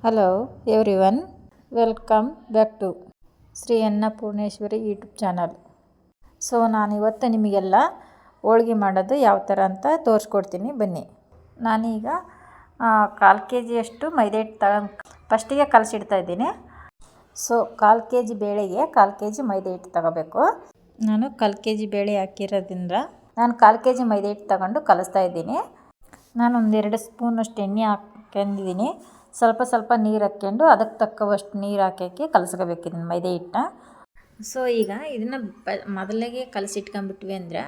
Hello everyone, welcome back to Shri Annapoorneshwari YouTube channel. So ನಾನಿವತ್ತು ನಿಮಗೆಲ್ಲ ಹೋಳ್ಗೆ ಮಾಡೋದು ಯಾವ ಥರ ಅಂತ ತೋರಿಸ್ಕೊಡ್ತೀನಿ, ಬನ್ನಿ. ನಾನೀಗ 1/4 kg ಮೈದಾ ಹಿಟ್ಟು ಫಸ್ಟಿಗೆ ಕಲಸಿಡ್ತಾ ಇದ್ದೀನಿ. ಸೊ 1/4 kg ಬೇಳೆಗೆ 1/4 kg ಮೈದಾ ಹಿಟ್ಟು ತಗೋಬೇಕು. ನಾನು 1/4 kg ಬೇಳೆ ಹಾಕಿರೋದ್ರಿಂದ ನಾನು 1/4 kg ಮೈದಾ ಹಿಟ್ಟು ತಗೊಂಡು ಕಲಿಸ್ತಾ ಇದ್ದೀನಿ. ನಾನು 1-2 ಸ್ಪೂನಷ್ಟು ಎಣ್ಣೆ ಹಾಕೊಂಡಿದ್ದೀನಿ. ಸ್ವಲ್ಪ ನೀರು ಹಾಕ್ಕೊಂಡು ಅದಕ್ಕೆ ತಕ್ಕವಷ್ಟು ನೀರು ಹಾಕಿ ಕಲಸ್ಕೋಬೇಕು ಇದನ್ನು ಮೈದಾ ಹಿಟ್ಟನ್ನ. ಸೊ ಈಗ ಇದನ್ನು ಮೊದಲಿಗೆ ಕಲಸಿಟ್ಕೊಂಡ್ಬಿಟ್ವಿ ಅಂದರೆ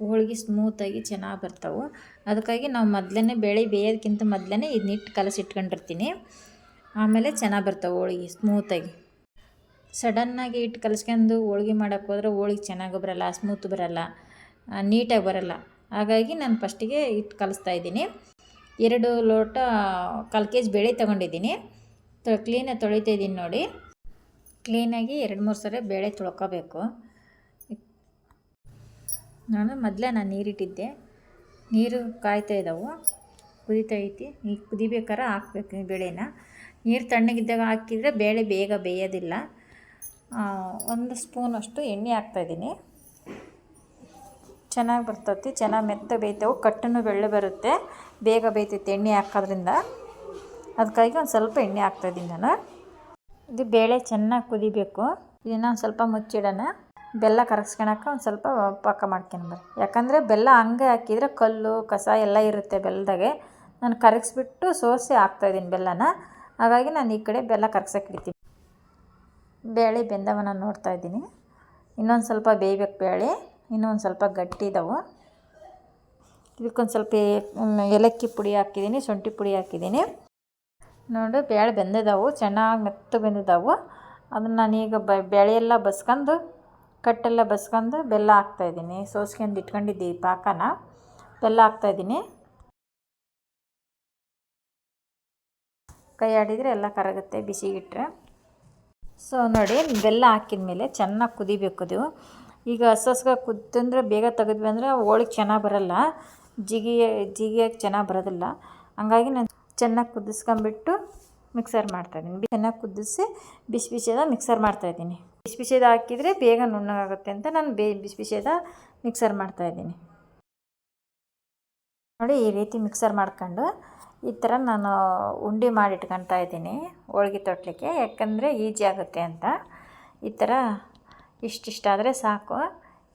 ಹೋಳ್ಗೆ ಸ್ಮೂತಾಗಿ ಚೆನ್ನಾಗಿ ಬರ್ತಾವೆ. ಅದಕ್ಕಾಗಿ ನಾವು ಮೊದಲೇ ಬೇಳೆ ಬೇಯೋದಕ್ಕಿಂತ ಮೊದಲೇ ಇದನ್ನ ಹಿಟ್ಟು ಕಲಸಿಟ್ಕೊಂಡಿರ್ತೀನಿ. ಆಮೇಲೆ ಚೆನ್ನಾಗಿ ಬರ್ತಾವೆ ಹೋಳ್ಗೆ ಸ್ಮೂತಾಗಿ. ಸಡನ್ನಾಗಿ ಹಿಟ್ಟು ಕಲಸ್ಕೊಂಡು ಹೋಳ್ಗೆ ಮಾಡೋಕ್ಕೆ ಹೋದ್ರೆ ಹೋಳ್ಗೆ ಚೆನ್ನಾಗಿ ಬರೋಲ್ಲ, ಸ್ಮೂತ್ ಬರೋಲ್ಲ, ನೀಟಾಗಿ ಬರೋಲ್ಲ. ಹಾಗಾಗಿ ನಾನು ಫಸ್ಟಿಗೆ ಹಿಟ್ಟು ಕಲಿಸ್ತಾ ಇದ್ದೀನಿ. 2 ಲೋಟ 1/4 kg ಬೇಳೆ ತೊಗೊಂಡಿದ್ದೀನಿ. ಕ್ಲೀನಾಗಿ ತೊಳಿತಾ ಇದ್ದೀನಿ ನೋಡಿ. ಕ್ಲೀನಾಗಿ 2-3 ಸರಿ ಬೇಳೆ ತೊಳ್ಕೊಬೇಕು. ನಾನು ನೀರಿಟ್ಟಿದ್ದೆ, ನೀರು ಕಾಯ್ತಾ ಇದ್ದಾವೆ, ಕುದೀತಾ ಐತಿ. ಈಗ ಕುದಿಬೇಕಾರೆ ಹಾಕ್ಬೇಕು ಬೇಳೆನ. ನೀರು ತಣ್ಣಗಿದ್ದಾಗ ಹಾಕಿದರೆ ಬೇಳೆ ಬೇಗ ಬೇಯೋದಿಲ್ಲ. 1 ಸ್ಪೂನಷ್ಟು ಎಣ್ಣೆ ಹಾಕ್ತಾಯಿದ್ದೀನಿ. ಚೆನ್ನಾಗಿ ಬರ್ತೈತಿ, ಚೆನ್ನಾಗಿ ಮೆತ್ತ ಬೇಯ್ತಾವೆ, ಕಟ್ಟನ್ನು ಬೆಳ್ಳೆ ಬರುತ್ತೆ, ಬೇಗ ಬೇಯ್ತೈತೆ ಎಣ್ಣೆ ಹಾಕೋದ್ರಿಂದ. ಅದಕ್ಕಾಗಿ ಒಂದು ಸ್ವಲ್ಪ ಎಣ್ಣೆ ಹಾಕ್ತಾಯಿದ್ದೀನಿ ನಾನು. ಇದು ಬೇಳೆ ಚೆನ್ನಾಗಿ ಕುದಿಬೇಕು. ಇದನ್ನು ಒಂದು ಸ್ವಲ್ಪ ಮುಚ್ಚಿಡೋಣ. ಬೆಲ್ಲ ಕರಗಿಸ್ಕೊಳಕ್ಕೆ ಒಂದು ಸ್ವಲ್ಪ ಪಾಕ ಮಾಡ್ಕೊಂಬರ್ರಿ. ಯಾಕಂದರೆ ಬೆಲ್ಲ ಹಂಗೆ ಹಾಕಿದರೆ ಕಲ್ಲು ಕಸ ಎಲ್ಲ ಇರುತ್ತೆ ಬೆಲ್ಲದಾಗೆ. ನಾನು ಕರಗಿಸ್ಬಿಟ್ಟು ಸೋಸಿ ಹಾಕ್ತಾಯಿದ್ದೀನಿ ಬೆಲ್ಲನ. ಹಾಗಾಗಿ ನಾನು ಈ ಕಡೆ ಬೆಲ್ಲ ಕರಗ್ಸೋಕೆ ಇಡ್ತೀನಿ. ಬೇಳೆ ಬೆಂದವನ್ನ ನೋಡ್ತಾಯಿದ್ದೀನಿ. ಇನ್ನೊಂದು ಸ್ವಲ್ಪ ಬೇಯಬೇಕು ಬೇಳೆ, ಇನ್ನೊಂದು ಸ್ವಲ್ಪ ಗಟ್ಟಿ ಇದ್ದಾವೆ. ಇದಕ್ಕೊಂದು ಸ್ವಲ್ಪ ಏಲಕ್ಕಿ ಪುಡಿ ಹಾಕಿದ್ದೀನಿ, ಶುಂಠಿ ಪುಡಿ ಹಾಕಿದ್ದೀನಿ ನೋಡಿ. ಬೇಳೆ ಬೆಂದಿದ್ದಾವೆ, ಚೆನ್ನಾಗಿ ಮೆತ್ತ ಬೆಂದಿದ್ದಾವೆ. ಅದನ್ನು ನಾನೀಗ ಬೇಳೆಯೆಲ್ಲ ಬಸ್ಕೊಂಡು ಕಟ್ಟೆಲ್ಲ ಬಸ್ಕೊಂಡು ಬೆಲ್ಲ ಹಾಕ್ತಾಯಿದ್ದೀನಿ. ಸೋಸ್ಕೊಂಡು ಇಟ್ಕೊಂಡಿದ್ದೀವಿ ಪಾಕನ, ಬೆಲ್ಲ ಹಾಕ್ತಾಯಿದ್ದೀನಿ. ಕೈ ಆಡಿದರೆ ಎಲ್ಲ ಕರಗುತ್ತೆ ಬಿಸಿಗಿಟ್ರೆ. ಸೊ ನೋಡಿ, ಬೆಲ್ಲ ಹಾಕಿದ ಮೇಲೆ ಚೆನ್ನಾಗಿ ಕುದಿಬೇಕು ಅದು. ಈಗ ಹಸ್ಗೆ ಕುದ್ದಂದ್ರೆ ಬೇಗ ತೆಗೆದ್ವಿ ಅಂದರೆ ಹೋಳಿಗೆ ಚೆನ್ನಾಗಿ ಬರೋಲ್ಲ, ಜಿಗಿಯಾಗಿ ಚೆನ್ನಾಗಿ ಬರೋದಿಲ್ಲ. ಹಂಗಾಗಿ ನಾನು ಚೆನ್ನಾಗಿ ಕುದಿಸ್ಕೊಂಬಿಟ್ಟು ಮಿಕ್ಸರ್ ಮಾಡ್ತಾಯಿದ್ದೀನಿ. ಚೆನ್ನಾಗಿ ಕುದಿಸಿ ಬಿಸಿದ ಮಿಕ್ಸರ್ ಮಾಡ್ತಾಯಿದ್ದೀನಿ. ಬಿಸಿದ ಹಾಕಿದರೆ ಬೇಗ ನುಣ್ಣಗಾಗುತ್ತೆ ಅಂತ ನಾನು ಬಿಸಿದ ಮಿಕ್ಸರ್ ಮಾಡ್ತಾಯಿದ್ದೀನಿ ನೋಡಿ. ಈ ರೀತಿ ಮಿಕ್ಸರ್ ಮಾಡ್ಕೊಂಡು ಈ ಥರ ನಾನು ಉಂಡೆ ಮಾಡಿ ಇಟ್ಕೊತಾ ಇದ್ದೀನಿ ಹೋಳ್ಗೆ ತೊಟ್ಟಲಿಕ್ಕೆ. ಯಾಕಂದರೆ ಈಜಿ ಆಗುತ್ತೆ ಅಂತ. ಈ ಥರ ಇಷ್ಟಾದರೆ ಸಾಕು.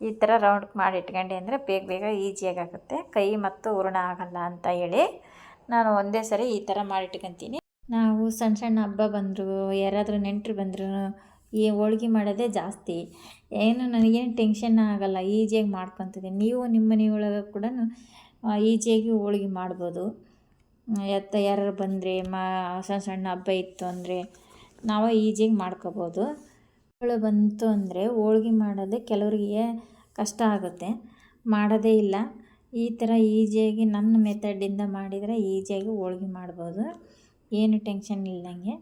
ಈ ಥರ ರೌಂಡ್ ಮಾಡಿ ಇಟ್ಕೊಂಡೆ ಅಂದರೆ ಬೇಗ ಈಜಿಯಾಗಿ ಆಗುತ್ತೆ, ಕೈ ಮತ್ತು ಹೂರಣ ಆಗಲ್ಲ ಅಂತ ಹೇಳಿ ನಾನು ಒಂದೇ ಸರಿ ಈ ಥರ ಮಾಡಿ ಇಟ್ಕೊತೀನಿ. ನಾವು ಸಣ್ಣ ಹಬ್ಬ ಬಂದರು, ಯಾರಾದರೂ ನೆಂಟರು ಬಂದರೂ ಈ ಹೋಳ್ಗೆ ಮಾಡೋದೇ ಜಾಸ್ತಿ. ನನಗೇನು ಟೆನ್ಷನ್ ಆಗಲ್ಲ, ಈಜಿಯಾಗಿ ಮಾಡ್ಕೊತಿದ್ದೀನಿ. ನೀವು ನಿಮ್ಮ ಮನೆಯೊಳಗೆ ಕೂಡ ಈಜಿಯಾಗಿ ಹೋಳ್ಗೆ ಮಾಡ್ಬೋದು. ಯಾರು ಬಂದರೆ ಸಣ್ಣ ಹಬ್ಬ ಇತ್ತು ಅಂದರೆ ನಾವು ಈಜಿಯಾಗಿ ಮಾಡ್ಕೋಬೋದು. ಬಂತು ಅಂದರೆ ಹೋಳ್ಗೆ ಮಾಡೋದೇ ಕೆಲವರಿಗೆ ಕಷ್ಟ ಆಗುತ್ತೆ, ಮಾಡೋದೇ ಇಲ್ಲ. ಈ ಥರ ಈಜಿಯಾಗಿ ನನ್ನ ಮೆಥಡಿಂದ ಮಾಡಿದರೆ ಈಜಿಯಾಗಿ ಹೋಳ್ಗೆ ಮಾಡ್ಬೋದು. ಏನು ಟೆನ್ಷನ್ ಇಲ್ದಂಗೆ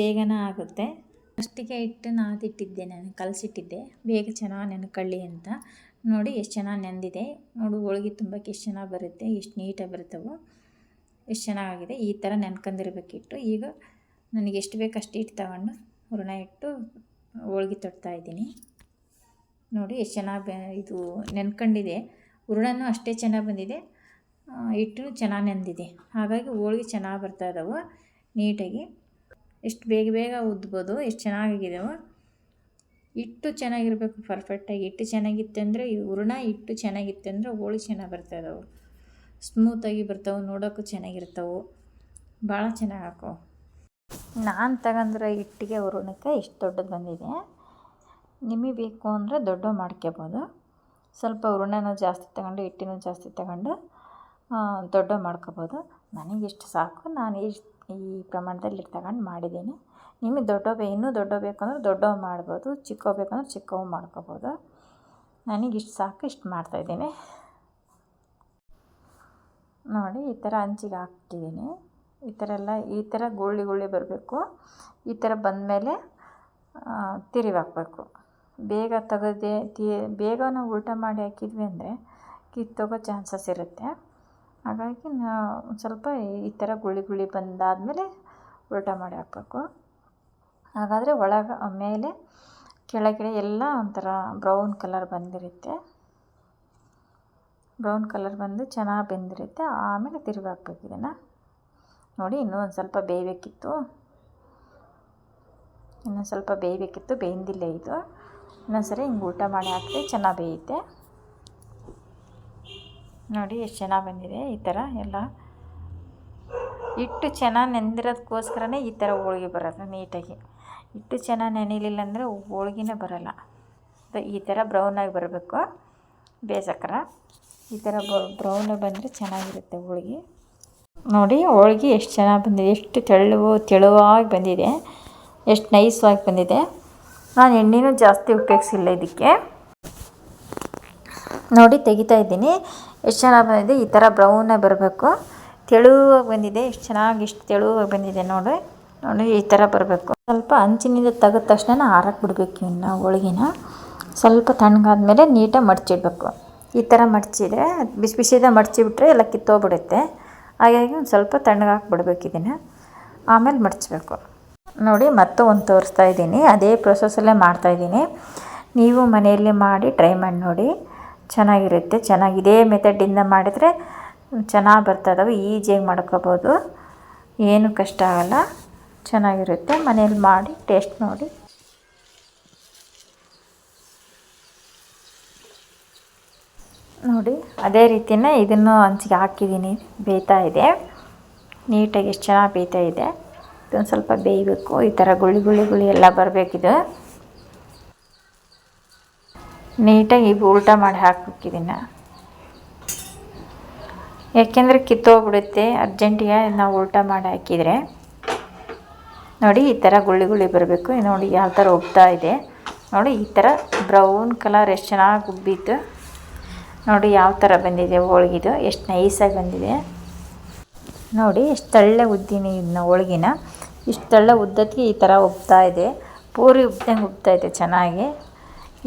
ಬೇಗನೆ ಆಗುತ್ತೆ. ಫಸ್ಟಿಗೆ ಹಿಟ್ಟು ನಾದಿಟ್ಟಿದ್ದೆ, ನಾನು ಕಲಸಿಟ್ಟಿದ್ದೆ ಬೇಗ ಚೆನ್ನಾಗಿ ನೆನ್ಕೊಳ್ಳಿ ಅಂತ. ನೋಡಿ ಎಷ್ಟು ಚೆನ್ನಾಗಿ ನೆಂದಿದೆ ನೋಡಿ. ಹೋಳ್ಗೆ ತುಂಬಕ್ಕೆ ಎಷ್ಟು ಚೆನ್ನಾಗಿ ಬರುತ್ತೆ, ಎಷ್ಟು ನೀಟಾಗಿ ಬರ್ತವೆ, ಎಷ್ಟು ಚೆನ್ನಾಗಿದೆ. ಈ ಥರ ನೆನ್ಕೊಂಡಿರ್ಬೇಕಿಟ್ಟು. ಈಗ ನನಗೆ ಎಷ್ಟು ಬೇಕು ಅಷ್ಟು ಹಿಟ್ಟು ತಗೊಂಡು ಹೂರಣ ಇಟ್ಟು ಹೋಳ್ಗೆ ತೊಟ್ತಾಯಿದ್ದೀನಿ ನೋಡಿ. ಎಷ್ಟು ಚೆನ್ನಾಗಿ ಇದು ನೆನ್ಕೊಂಡಿದೆ. ಹೂರಣನೂ ಅಷ್ಟೇ ಚೆನ್ನಾಗಿ ಬಂದಿದೆ, ಹಿಟ್ಟು ಚೆನ್ನಾಗಿ ನೆಂದಿದೆ. ಹಾಗಾಗಿ ಹೋಳ್ಗೆ ಚೆನ್ನಾಗಿ ಬರ್ತಾ ಇದ್ದಾವೆ ನೀಟಾಗಿ. ಎಷ್ಟು ಬೇಗ ಉದ್ಬೋದು, ಎಷ್ಟು ಚೆನ್ನಾಗಿದ್ದಾವೆ. ಹಿಟ್ಟು ಚೆನ್ನಾಗಿರಬೇಕು, ಪರ್ಫೆಕ್ಟಾಗಿ. ಹಿಟ್ಟು ಚೆನ್ನಾಗಿತ್ತು ಅಂದರೆ ಹೂರಣ ಹಿಟ್ಟು ಚೆನ್ನಾಗಿತ್ತು ಅಂದರೆ ಹೋಳ್ಗೆ ಚೆನ್ನಾಗಿ ಬರ್ತಾ ಇದ್ದಾವೆ, ಸ್ಮೂತಾಗಿ ಬರ್ತಾವೆ, ನೋಡೋಕ್ಕೂ ಚೆನ್ನಾಗಿರ್ತಾವೆ, ಭಾಳ ಚೆನ್ನಾಗಿ ಹಾಕೋ. ನಾನು ತಗೊಂಡ್ರೆ ಹಿಟ್ಟಿಗೆ ಹೂರಣಕ್ಕೆ ಇಷ್ಟು ದೊಡ್ಡದು ಬಂದಿದೆ. ನಿಮಗೆ ಬೇಕು ಅಂದರೆ ದೊಡ್ಡ ಮಾಡ್ಕೋಬೋದು. ಸ್ವಲ್ಪ ಹೂರಣನೂ ಜಾಸ್ತಿ ತಗೊಂಡು ಹಿಟ್ಟನ್ನು ಜಾಸ್ತಿ ತಗೊಂಡು ದೊಡ್ಡ ಮಾಡ್ಕೋಬೋದು. ನನಗೆ ಇಷ್ಟು ಸಾಕು, ನಾನು ಈ ಪ್ರಮಾಣದಲ್ಲಿ ತಗೊಂಡು ಮಾಡಿದ್ದೀನಿ. ನಿಮಗೆ ಇನ್ನೂ ದೊಡ್ಡ ಬೇಕಂದ್ರೆ ದೊಡ್ಡವು ಮಾಡ್ಬೋದು, ಚಿಕ್ಕವು ಬೇಕಂದ್ರೆ ಚಿಕ್ಕವು ಮಾಡ್ಕೋಬೋದು. ನನಗಿಷ್ಟು ಸಾಕು, ಇಷ್ಟು ಮಾಡ್ತಾಯಿದ್ದೀನಿ ನೋಡಿ. ಈ ಥರ ಹಂಚಿಗೆ ಹಾಕ್ತಿದ್ದೀನಿ. ಈ ಥರ ಗುಳ್ಳಿ ಬರಬೇಕು. ಈ ಥರ ಬಂದಮೇಲೆ ತಿರುವಿ ಹಾಕಬೇಕು. ಬೇಗ ತೆಗೆದೇ ಬೇಗ ನಾವು ಉಲ್ಟ ಮಾಡಿ ಹಾಕಿದ್ವಿ ಅಂದರೆ ಕಿತ್ತೋಗೋ ಚಾನ್ಸಸ್ ಇರುತ್ತೆ. ಹಾಗಾಗಿ ಒಂದು ಸ್ವಲ್ಪ ಈ ಥರ ಗುಳ್ಳಿ ಬಂದಾದಮೇಲೆ ಉಲ್ಟಾ ಮಾಡಿ ಹಾಕಬೇಕು. ಹಾಗಾದರೆ ಒಳಗೆ ಮೇಲೆ ಕೆಳಗಡೆ ಎಲ್ಲ ಒಂಥರ ಬ್ರೌನ್ ಕಲರ್ ಬಂದಿರುತ್ತೆ. ಬ್ರೌನ್ ಕಲರ್ ಬಂದು ಚೆನ್ನಾಗಿ ಬೆಂದಿರುತ್ತೆ. ಆಮೇಲೆ ತಿರುಗಿ ಹಾಕ್ಬೇಕು ಇದನ್ನು. ನೋಡಿ ಇನ್ನೂ ಒಂದು ಸ್ವಲ್ಪ ಬೇಯಬೇಕಿತ್ತು, ಬೇಯಿಂದಿಲ್ಲ ಇದು. ಇನ್ನೊಂದ್ಸರಿ ಹಿಂಗೆ ಊಟ ಮಾಡಿ ಹಾಕಿದ್ರೆ ಚೆನ್ನಾಗಿ ಬೇಯುತ್ತೆ. ನೋಡಿ ಎಷ್ಟು ಚೆನ್ನಾಗಿ ಬಂದಿದೆ. ಈ ಥರ ಎಲ್ಲ ಹಿಟ್ಟು ಚೆನ್ನಾಗಿ ನೆಂದಿರೋದಕ್ಕೋಸ್ಕರನೇ ಈ ಥರ ಹೋಳ್ಗೆ ಬರೋದು ನೀಟಾಗಿ. ಹಿಟ್ಟು ಚೆನ್ನಾಗಿ ನೆನೆಯಲಿಲ್ಲ ಅಂದರೆ ಹೋಳ್ಗೆನೇ ಬರೋಲ್ಲ. ಈ ಥರ ಬ್ರೌನಾಗಿ ಬರಬೇಕು ಬೇಸಕ್ರ. ಈ ಥರ ಬ್ರೌನಾಗಿ ಬಂದರೆ ಚೆನ್ನಾಗಿರುತ್ತೆ ಹೋಳ್ಗೆ. ನೋಡಿ ಹೋಳ್ಗೆ ಎಷ್ಟು ಚೆನ್ನಾಗಿ ಬಂದಿದೆ, ಎಷ್ಟು ತೆಳುವಾಗಿ ಬಂದಿದೆ, ಎಷ್ಟು ನೈಸ್ವಾಗಿ ಬಂದಿದೆ. ನಾನು ಎಣ್ಣೆನೂ ಜಾಸ್ತಿ ಉಪಯೋಗಿಸಿಲ್ಲ ಇದಕ್ಕೆ. ನೋಡಿ ತೆಗಿತಾ ಇದ್ದೀನಿ, ಎಷ್ಟು ಚೆನ್ನಾಗಿ ಬಂದಿದೆ. ಈ ಥರ ಬ್ರೌನಾಗಿ ಬರಬೇಕು, ತೆಳುವಾಗಿ ಬಂದಿದೆ. ಎಷ್ಟು ತೆಳುವಾಗಿ ಬಂದಿದೆ ನೋಡಿ ಈ ಥರ ಬರಬೇಕು. ಸ್ವಲ್ಪ ಹಂಚಿನಿಂದ ತೆಗೆದ ತಕ್ಷಣ ಆರಕ್ಕೆ ಬಿಡಬೇಕು ಇನ್ನು ಹೋಳ್ಗೆನ. ಸ್ವಲ್ಪ ತಣ್ಣಗಾದ್ಮೇಲೆ ನೀಟಾಗಿ ಮಡಚಿಡ್ಬೇಕು. ಈ ಥರ ಮಡಚಿದ್ರೆ ಬಿಸಿ ಬಿಸಿದ ಮಡಚಿಬಿಟ್ರೆ ಎಲ್ಲ ಕಿತ್ತೋಗ್ಬಿಡುತ್ತೆ. ಹಾಗಾಗಿ ಒಂದು ಸ್ವಲ್ಪ ತಣ್ಣಗೆ ಬಿಡಬೇಕು ಇದನ್ನು, ಆಮೇಲೆ ಮಡಚಬೇಕು. ನೋಡಿ ಮತ್ತೆ ಒಂದು ತೋರಿಸ್ತಾ ಇದ್ದೀನಿ, ಅದೇ ಪ್ರೊಸೆಸ್ಸಲ್ಲೇ ಮಾಡ್ತಾಯಿದ್ದೀನಿ. ನೀವು ಮನೆಯಲ್ಲಿ ಮಾಡಿ ಟ್ರೈ ಮಾಡಿ ನೋಡಿ, ಚೆನ್ನಾಗಿರುತ್ತೆ. ಇದೇ ಮೆಥಡಿಂದ ಮಾಡಿದರೆ ಚೆನ್ನಾಗಿ ಬರ್ತದವೆ. ಈಸಿಯಾಗಿ ಮಾಡ್ಕೋಬೋದು, ಏನು ಕಷ್ಟ ಆಗಲ್ಲ, ಚೆನ್ನಾಗಿರುತ್ತೆ. ಮನೇಲಿ ಮಾಡಿ ಟೇಸ್ಟ್ ನೋಡಿ. ನೋಡಿ ಅದೇ ರೀತಿಯೇ ಇದನ್ನು ಹಂಚಿಗೆ ಹಾಕಿದ್ದೀನಿ, ಬೇಯ್ತಾ ಇದೆ ನೀಟಾಗಿ. ಎಷ್ಟು ಚೆನ್ನಾಗಿ ಬೇಯ್ತಾ ಇದೆ. ಇದೊಂದು ಸ್ವಲ್ಪ ಬೇಯಬೇಕು. ಈ ಥರ ಗುಳಿ ಎಲ್ಲ ಬರಬೇಕಿದು. ನೀಟಾಗಿ ಉಲ್ಟಾ ಮಾಡಿ ಹಾಕ್ಬೇಕು ಇದನ್ನು, ಯಾಕೆಂದರೆ ಕಿತ್ತೋಗ್ಬಿಡುತ್ತೆ ಅರ್ಜೆಂಟಿಗೆ ನಾವು ಉಲ್ಟಾ ಮಾಡಿ ಹಾಕಿದರೆ. ನೋಡಿ ಈ ಥರ ಗುಳಿ ಬರಬೇಕು. ನೋಡಿ ಯಾವ ಥರ ಉಬ್ತಾ ಇದೆ. ನೋಡಿ ಈ ಥರ ಬ್ರೌನ್ ಕಲರ್ ಎಷ್ಟು ಚೆನ್ನಾಗಿ ಉಬ್ಬಿತ್ತು. ನೋಡಿ ಯಾವ ಥರ ಬಂದಿದೆ ಹೋಳ್ಗಿದು, ಎಷ್ಟು ನೈಸಾಗಿ ಬಂದಿದೆ. ನೋಡಿ ಎಷ್ಟು ತಳ್ಳ ಉದ್ದಿನಿ ಇದನ್ನ ಹೋಳ್ಗಿನ. ಇಷ್ಟು ತಳ್ಳ ಉದ್ದಕ್ಕೆ ಈ ಥರ ಉಬ್ತಾ ಇದೆ, ಪೂರಿ ಉಬ್ದಂಗೆ ಉಬ್ತಾ ಇದೆ ಚೆನ್ನಾಗಿ.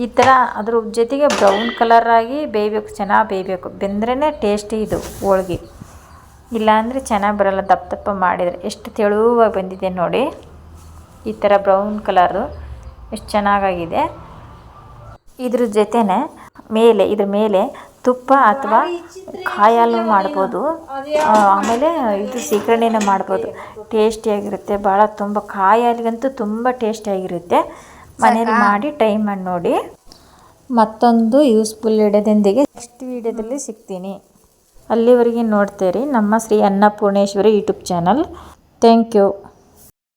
ಈ ಥರ ಅದ್ರ ಜೊತೆಗೆ ಬ್ರೌನ್ ಕಲರಾಗಿ ಬೇಯಬೇಕು, ಚೆನ್ನಾಗಿ ಬೇಯಬೇಕು. ಬೆಂದ್ರೇ ಟೇಸ್ಟಿ ಇದು ಹೋಳ್ಗೆ, ಇಲ್ಲಾಂದರೆ ಚೆನ್ನಾಗಿ ಬರೋಲ್ಲ. ದಪ್ಪ ಮಾಡಿದರೆ ಎಷ್ಟು ತೆಳುವಾಗಿ ಬಂದಿದೆ ನೋಡಿ. ಈ ಥರ ಬ್ರೌನ್ ಕಲರು ಎಷ್ಟು ಚೆನ್ನಾಗಾಗಿದೆ. ಇದ್ರ ಜೊತೆನೇ ಇದ್ರ ಮೇಲೆ ತುಪ್ಪ ಅಥವಾ ಕಾಯಿ ಹಾಲು ಮಾಡ್ಬೋದು. ಆಮೇಲೆ ಇದು ಸೀಕರಣೆನ ಮಾಡ್ಬೋದು, ಟೇಸ್ಟಿಯಾಗಿರುತ್ತೆ ಭಾಳ. ತುಂಬ ಕಾಯಿ ಹಾಲಿಗಂತೂ ತುಂಬ ಟೇಸ್ಟಿಯಾಗಿರುತ್ತೆ. ಮನೇಲಿ ಮಾಡಿ ಟ್ರೈ ಮಾಡಿ ನೋಡಿ. ಮತ್ತೊಂದು ಯೂಸ್ಫುಲ್ ವಿಡಿಯೋದೊಂದಿಗೆ ನೆಕ್ಸ್ಟ್ ವಿಡಿಯೋದಲ್ಲಿ ಸಿಗ್ತೀನಿ. ಅಲ್ಲಿವರೆಗೆ ನೋಡ್ತೀರಿ ನಮ್ಮ Shri Annapoorneshwari YouTube channel. Thank you.